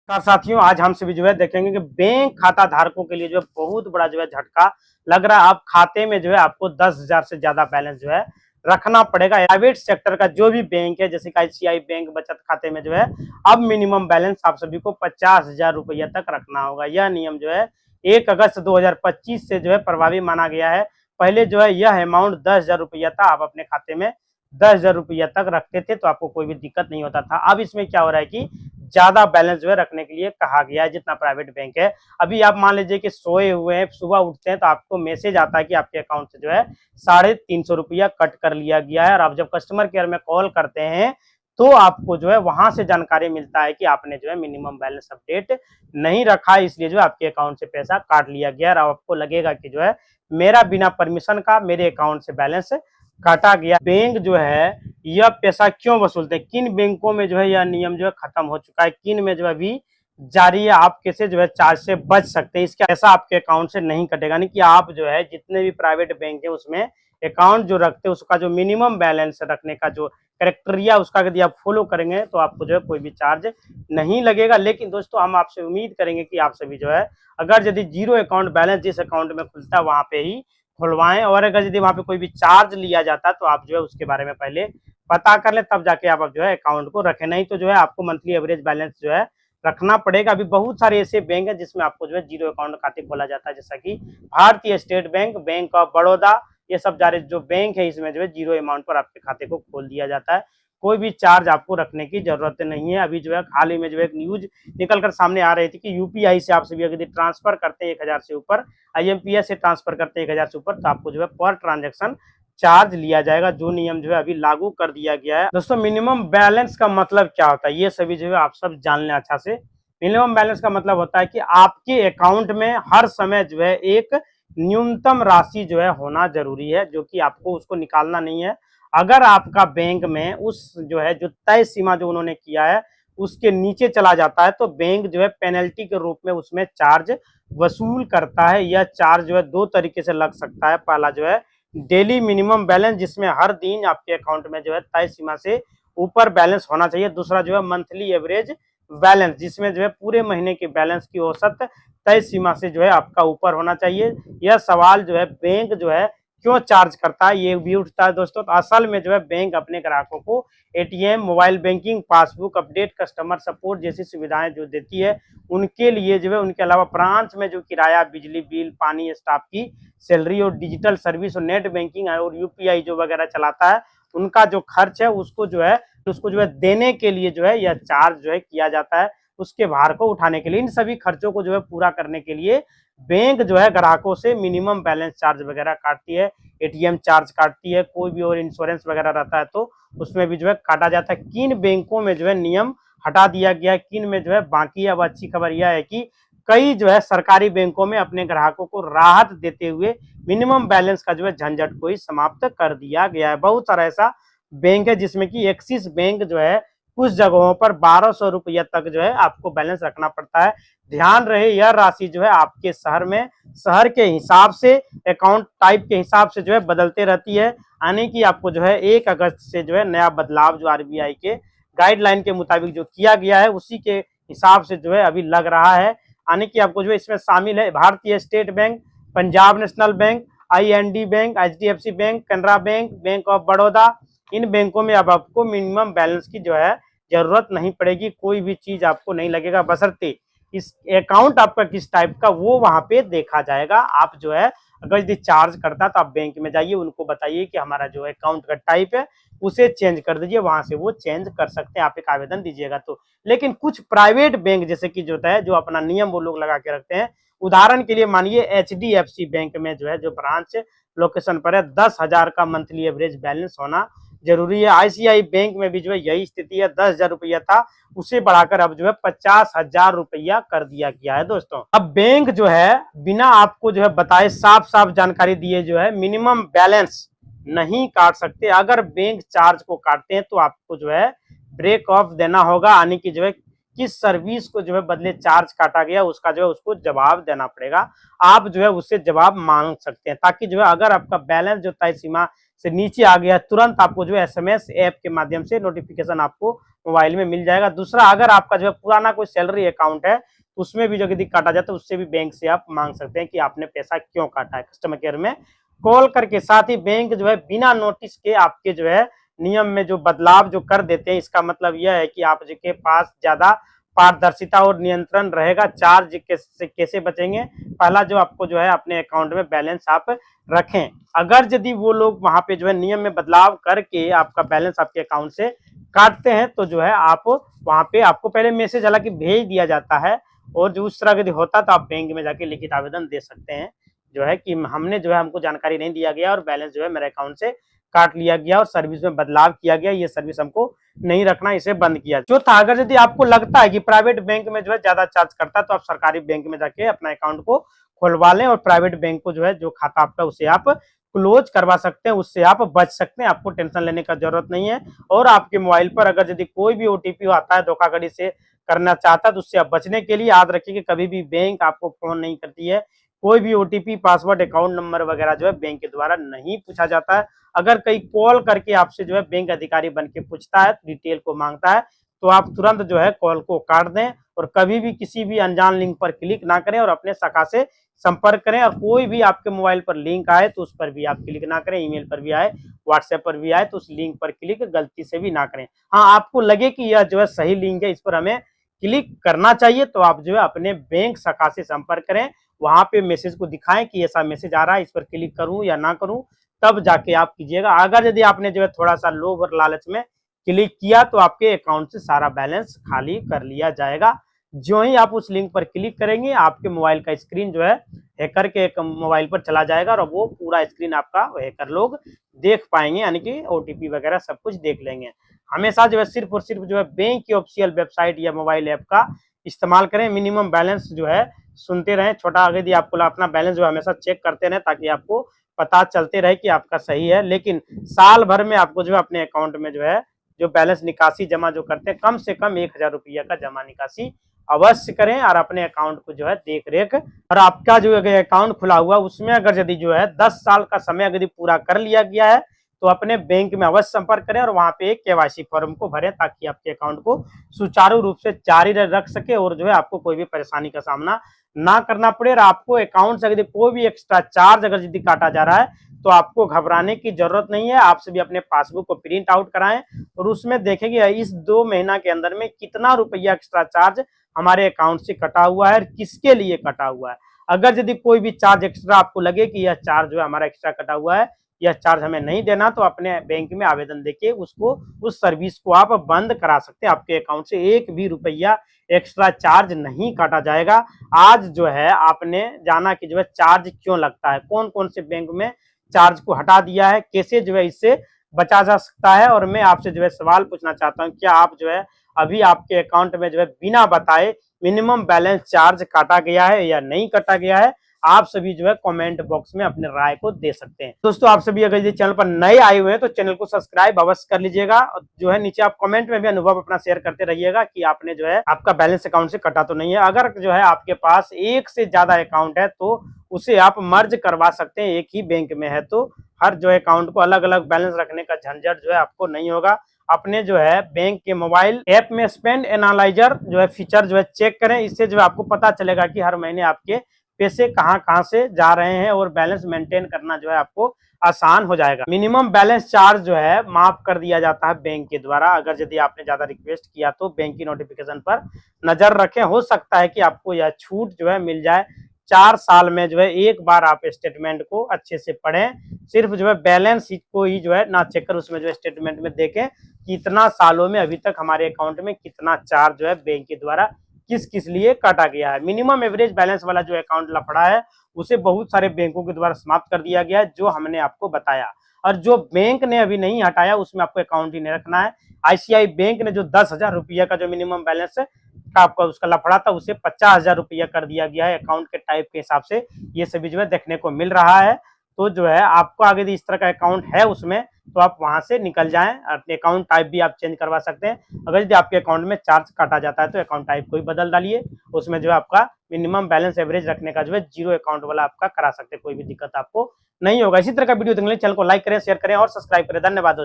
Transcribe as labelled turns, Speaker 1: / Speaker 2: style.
Speaker 1: साथियों, आज हम सभी जो है देखेंगे कि बैंक खाता धारकों के लिए जो है बहुत बड़ा जो है झटका लग रहा है। अब खाते में जो है आपको 10,000 से ज्यादा बैलेंस जो है रखना पड़ेगा। प्राइवेट सेक्टर का जो भी बैंक है, जैसे कि आईसीआई बैंक बचत खाते में जो है अब मिनिमम बैलेंस आप सभी को 50,000 रुपया तक रखना होगा। यह नियम जो है 1 अगस्त 2025 से जो है प्रभावी माना गया है। पहले जो है यह अमाउंट 10,000 रुपया था। आप अपने खाते में 10,000 रुपया तक रखते थे तो आपको कोई भी दिक्कत नहीं होता था। अब इसमें क्या हो रहा है कि ज्यादा बैलेंस जो है रखने के लिए कहा गया है, जितना प्राइवेट बैंक है। अभी आप मान लीजिए कि सोए हुए हैं, सुबह उठते हैं तो आपको मैसेज आता है कि आपके अकाउंट से जो है 350 रुपया कट कर लिया गया है। और आप जब कस्टमर केयर में कॉल करते हैं तो आपको जो है वहां से जानकारी मिलता है कि आपने जो है मिनिमम बैलेंस अपडेट नहीं रखा, इसलिए जो है आपके अकाउंट से पैसा काट लिया गया। और आपको लगेगा कि जो है मेरा बिना परमिशन का मेरे अकाउंट से बैलेंस काटा गया। बैंक जो है यह पैसा क्यों वसूलते हैं, किन बैंकों में जो है यह नियम जो है खत्म हो चुका है, किन में जो है अभी जारी है, आप कैसे जो है चार्ज से बच सकते हैं। इसका पैसा आपके अकाउंट से नहीं कटेगा, यानी कि आप जो है जितने भी प्राइवेट बैंक है उसमें अकाउंट जो रखते हैं उसका जो मिनिमम बैलेंस रखने का जो क्राइटेरिया उसका यदि आप फॉलो करेंगे तो आपको जो है कोई भी चार्ज नहीं लगेगा। लेकिन दोस्तों, हम आपसे उम्मीद करेंगे कि आप सभी जो है अगर यदि जीरो अकाउंट बैलेंस जिस अकाउंट में खुलता है वहां पे ही खुलवाएं, और अगर यदि वहां पे कोई भी चार्ज लिया जाता है तो आप जो है उसके बारे में पहले पता कर ले, तब जाके आप जो है अकाउंट को रखें। नहीं तो जो है आपको मंथली एवरेज बैलेंस जो है रखना पड़ेगा। अभी बहुत सारे ऐसे बैंक है जिसमें आपको जो है जीरो अकाउंट खाते खोला जाता है, जैसा कि भारतीय state bank, bank of Baroda, ये सब सारे जो बैंक है इसमें जो है जीरो अमाउंट पर आपके खाते को खोल दिया जाता है। कोई भी चार्ज आपको रखने की जरूरत नहीं है। अभी जो है हाल ही में जो है एक न्यूज निकल कर सामने आ रही थी कि यूपीआई से आप सभी यदि ट्रांसफर करते हैं 1,000 से ऊपर, आईएमपीएस से ट्रांसफर करते हैं 1,000 से ऊपर, तो आपको जो है पर ट्रांजेक्शन चार्ज लिया जाएगा। जो नियम जो है अभी लागू कर दिया गया है। दोस्तों, मिनिमम बैलेंस का मतलब क्या होता है ये सभी जो है आप सब जान लें अच्छा से। मिनिमम बैलेंस का मतलब होता है कि आपके अकाउंट में हर समय जो है एक न्यूनतम राशि जो है होना जरूरी है, जो कि आपको उसको निकालना नहीं है। अगर आपका बैंक में उस जो है जो तय सीमा जो उन्होंने किया है उसके नीचे चला जाता है तो बैंक जो है पेनल्टी के रूप में उसमें चार्ज वसूल करता है। यह चार्ज जो है दो तरीके से लग सकता है। पहला जो है डेली मिनिमम बैलेंस, जिसमें हर दिन आपके अकाउंट में जो है तय सीमा से ऊपर बैलेंस होना चाहिए। दूसरा जो है मंथली एवरेज बैलेंस, जिसमें जो है पूरे महीने के बैलेंस की औसत तय सीमा से जो है आपका ऊपर होना चाहिए। यह सवाल जो है बैंक जो है क्यों चार्ज करता है ये भी उठता है दोस्तों। तो असल में जो है बैंक अपने ग्राहकों को ATM, mobile banking, passbook update, customer support जैसी सुविधाएं जो देती है उनके लिए जो है, उनके अलावा ब्रांच में जो किराया, बिजली बिल, पानी, स्टाफ की सैलरी और डिजिटल सर्विस और नेट बैंकिंग और यूपीआई जो वगैरह चलाता है उनका जो खर्च है उसको जो है देने के लिए जो है यह चार्ज जो है किया जाता है। उसके भार को उठाने के लिए, इन सभी खर्चों को जो है पूरा करने के लिए बैंक जो है ग्राहकों से मिनिमम बैलेंस चार्ज वगैरह काटती है, एटीएम चार्ज काटती है, कोई भी और इंश्योरेंस वगैरह रहता है तो उसमें भी जो है काटा जाता है। किन बैंकों में जो है नियम हटा दिया गया है, किन में जो है बाकी है। अब अच्छी खबर यह है कि कई जो है सरकारी बैंकों में अपने ग्राहकों को राहत देते हुए मिनिमम बैलेंस का जो है झंझट को ही समाप्त कर दिया गया है। बहुत सारा ऐसा बैंक है जिसमें कि एक्सिस बैंक जो है कुछ जगहों पर 1,200 रुपया तक जो है आपको बैलेंस रखना पड़ता है। ध्यान रहे यह राशि जो है आपके शहर में शहर के हिसाब से, अकाउंट टाइप के हिसाब से जो है बदलते रहती है। यानी कि आपको जो है 1 अगस्त से जो है नया बदलाव जो आरबीआई के गाइडलाइन के मुताबिक जो किया गया है उसी के हिसाब से जो है अभी लग रहा है। यानी कि आपको जो है इसमें शामिल है Bharatiya state bank, Punjab national bank, IND bank, HDFC bank, Canara bank, bank of Baroda. इन बैंकों में अब आपको मिनिमम बैलेंस की जो है जरूरत नहीं पड़ेगी। कोई भी चीज आपको नहीं लगेगा, बशर्ते इस अकाउंट आपका किस टाइप का वो वहां पे देखा जाएगा। आप जो है अगर यदि चार्ज करता तो आप बैंक में जाइए, उनको बताइए कि हमारा जो अकाउंट का टाइप है उसे चेंज कर दीजिए, वहां से वो चेंज कर सकते हैं, आप एक आवेदन दीजिएगा तो। लेकिन कुछ प्राइवेट बैंक जैसे कि जो है जो अपना नियम वो लोग लगा के रखते हैं, उदाहरण के लिए मानिए एचडीएफसी बैंक में जो है जो ब्रांच लोकेशन पर है 10,000 का मंथली एवरेज बैलेंस होना जरूरी है। आईसीआई बैंक में भी जो है यही स्थिति है, 10,000 रुपया था उसे बढ़ाकर अब जो है 50,000 रुपया कर दिया गया है। दोस्तों, अब बैंक जो है बिना आपको जो है बताए साफ साफ जानकारी दिए जो है मिनिमम बैलेंस नहीं काट सकते। अगर बैंक चार्ज को काटते हैं तो आपको जो है ब्रेक ऑफ देना होगा, यानी कि जो है किस सर्विस को जो है बदले चार्ज काटा गया उसका जो है उसको जवाब देना पड़ेगा। आप जो है उससे जवाब मांग सकते हैं, ताकि जो है अगर आपका बैलेंस जो तय सीमा से नीचे आ गया, तुरंत आपको जो है SMS ऐप के माध्यम से नोटिफिकेशन आपको मोबाइल में मिल जाएगा। दूसरा, अगर आपका जो है पुराना कोई सैलरी अकाउंट है तो उसमें भी जो यदि काटा जाए तो उससे भी बैंक से आप मांग सकते हैं कि आपने पैसा क्यों काटा है। कस्टमर केयर में कॉल करके, साथ ही बैंक जो है बिना नोटिस के आपके जो है नियम में जो बदलाव जो कर देते हैं, इसका मतलब यह है कि आपके पास ज्यादा पारदर्शिता और नियंत्रण रहेगा। चार्ज कैसे बचेंगे? पहला, जो आपको जो है अपने अकाउंट में बैलेंस आप रखें। अगर यदि वो लोग वहां पे जो है नियम में बदलाव करके आपका बैलेंस आपके अकाउंट से काटते हैं तो जो है आप वहां पे आपको पहले मैसेज हालांकि भेज दिया जाता है, और जो उस तरह यदि होता तो आप बैंक में जाके लिखित आवेदन दे सकते हैं जो है कि हमने जो है हमको जानकारी नहीं दिया गया और बैलेंस जो है मेरे अकाउंट से काट लिया गया और सर्विस में बदलाव किया गया, ये सर्विस हमको नहीं रखना, इसे बंद किया। चौथा, अगर यदि आपको लगता है कि प्राइवेट बैंक में जो है ज्यादा चार्ज करता है तो आप सरकारी बैंक में जाके अपना अकाउंट को खुलवा लें और प्राइवेट बैंक को जो है जो खाता आपका उसे आप क्लोज करवा सकते हैं, उससे आप बच सकते हैं। आपको टेंशन लेने का जरूरत नहीं है। और आपके मोबाइल पर अगर यदि कोई भी OTP आता है धोखाधड़ी से करना चाहता है तो उससे आप बचने के लिए याद रखिए कि कभी भी बैंक आपको फोन नहीं करती है, कोई भी OTP, पासवर्ड, अकाउंट नंबर वगैरह जो है बैंक के द्वारा नहीं पूछा जाता है। अगर कहीं कॉल करके आपसे जो है बैंक अधिकारी बन के पूछता है, डिटेल को मांगता है, तो आप तुरंत जो है कॉल को काट दें और कभी भी किसी भी अनजान लिंक पर क्लिक ना करें और अपने शाखा से संपर्क करें। और कोई भी आपके मोबाइल पर लिंक आए तो उस पर भी आप क्लिक ना करें, ईमेल पर भी आए, व्हाट्सएप पर भी आए तो उस लिंक पर क्लिक गलती से भी ना करें। हाँ, आपको लगे कि यह जो है सही लिंक है, इस पर हमें क्लिक करना चाहिए, तो आप जो है अपने बैंक शाखा से संपर्क करें, वहां पे मैसेज को दिखाएं कि ऐसा मैसेज आ रहा है, इस पर क्लिक करूं या ना करूं, तब जाके आप कीजिएगा। अगर यदि आपने जो है थोड़ा सा लोभ और लालच में क्लिक किया तो आपके अकाउंट से सारा बैलेंस खाली कर लिया जाएगा। जो ही आप उस लिंक पर क्लिक करेंगे आपके मोबाइल का स्क्रीन जो है हैकर के मोबाइल पर चला जाएगा और वो पूरा स्क्रीन आपका हैकर लोग देख पाएंगे, यानी कि OTP वगैरह सब कुछ देख लेंगे। हमेशा जो है सिर्फ और सिर्फ जो है बैंक की ऑफिशियल वेबसाइट या मोबाइल ऐप का इस्तेमाल करें। मिनिमम बैलेंस जो है सुनते रहें, छोटा यदि आपको अपना बैलेंस जो है हमेशा चेक करते रहें ताकि आपको पता चलते रहे कि आपका सही है। लेकिन साल भर में आपको जो है अपने अकाउंट में जो है जो बैलेंस निकासी जमा जो करते हैं, कम से कम 1000 रुपया का जमा निकासी अवश्य करें और अपने अकाउंट को जो है देख रेख। और आपका जो अकाउंट खुला हुआ उसमें अगर यदि जो है 10 साल का समय यदि पूरा कर लिया गया है तो अपने बैंक में अवश्य संपर्क करें और वहां पे एक KYC फॉर्म को भरें ताकि आपके अकाउंट को सुचारू रूप से जारी रख सके और जो है आपको कोई भी परेशानी का सामना ना करना पड़े। और आपको अकाउंट से यदि कोई भी एक्स्ट्रा चार्ज अगर यदि काटा जा रहा है तो आपको घबराने की जरूरत नहीं है। आप सभी अपने पासबुक को प्रिंट आउट कराएं और उसमें देखेंगे इस 2 महीना के अंदर में कितना रुपया एक्स्ट्रा चार्ज हमारे अकाउंट से कटा हुआ है और किसके लिए कटा हुआ है। अगर यदि कोई भी चार्ज एक्स्ट्रा आपको लगे कि यह चार्ज जो है हमारा एक्स्ट्रा कटा हुआ है, यह चार्ज हमें नहीं देना, तो अपने बैंक में आवेदन देके उसको उस सर्विस को आप बंद करा सकते हैं। आपके अकाउंट से एक भी रुपया एक्स्ट्रा चार्ज नहीं काटा जाएगा। आज जो है आपने जाना कि जो है चार्ज क्यों लगता है, कौन कौन से बैंक में चार्ज को हटा दिया है, कैसे जो है इससे बचा जा सकता है। और मैं आपसे जो है सवाल पूछना चाहता हूँ, क्या आप जो है अभी आपके अकाउंट में जो है बिना बताए मिनिमम बैलेंस चार्ज काटा गया है या नहीं काटा गया है? आप सभी जो है कमेंट बॉक्स में अपने राय को दे सकते हैं। दोस्तों, आप सभी अगर ये चैनल पर नए आए हुए हैं तो चैनल को सब्सक्राइब अवश्य कर लीजिएगा और जो है नीचे आप कमेंट में भी अनुभव अपना शेयर करते रहिएगा कि आपने जो है आपका बैलेंस अकाउंट से कटा तो नहीं है। अगर जो है आपके पास एक से ज्यादा अकाउंट है तो उसे आप मर्ज करवा सकते हैं, एक ही बैंक में है तो हर जो है अकाउंट को अलग अलग बैलेंस रखने का झंझट जो है आपको नहीं होगा। अपने जो है बैंक के मोबाइल ऐप में स्पेंड एनालाइजर जो है फीचर जो है चेक करें, इससे जो है आपको पता चलेगा कि हर महीने आपके पैसे कहां से जा रहे हैं और बैलेंस मेंटेन करना जो है आपको आसान हो जाएगा। मिनिमम बैलेंस चार्ज जो है माफ कर दिया जाता है बैंक के द्वारा। अगर यदि आपने ज्यादा रिक्वेस्ट किया तो बैंक की नोटिफिकेशन पर नजर रखें, हो सकता है कि आपको यह छूट जो है मिल जाए। 4 साल में जो है एक बार आप स्टेटमेंट को अच्छे से पढ़ें, सिर्फ जो है बैलेंस शीट को ही जो है ना चेक कर उसमें जो है स्टेटमेंट में देखें कितना सालों में अभी तक हमारे अकाउंट में कितना चार्ज जो है बैंक के द्वारा किस किस लिए काटा गया है। मिनिमम एवरेज बैलेंस वाला जो अकाउंट लफड़ा है उसे बहुत सारे बैंकों के द्वारा समाप्त कर दिया गया है, जो हमने आपको बताया। और जो बैंक ने अभी नहीं हटाया उसमें आपको अकाउंट ही नहीं रखना है। ICICI बैंक ने जो 10,000 रुपया का जो मिनिमम बैलेंस का आपका उसका लफड़ा था उसे 50,000 रुपया कर दिया गया है अकाउंट के टाइप के हिसाब से। ये सभी जो है देखने को मिल रहा है। तो जो है आपको आगे यदि इस तरह का अकाउंट है उसमें, तो आप वहां से निकल जाएं। अपने अकाउंट टाइप भी आप चेंज करवा सकते हैं। अगर यदि आपके अकाउंट में चार्ज काटा जाता है तो अकाउंट टाइप को ही बदल डालिए। उसमें जो है आपका मिनिमम बैलेंस एवरेज रखने का जो है जीरो अकाउंट वाला आपका करा सकते हैं, कोई भी दिक्कत आपको नहीं होगा। इसी तरह का वीडियो देखने के लिए चैनल को लाइक करें, शेयर करें और सब्सक्राइब करें। धन्यवाद दोस्तों।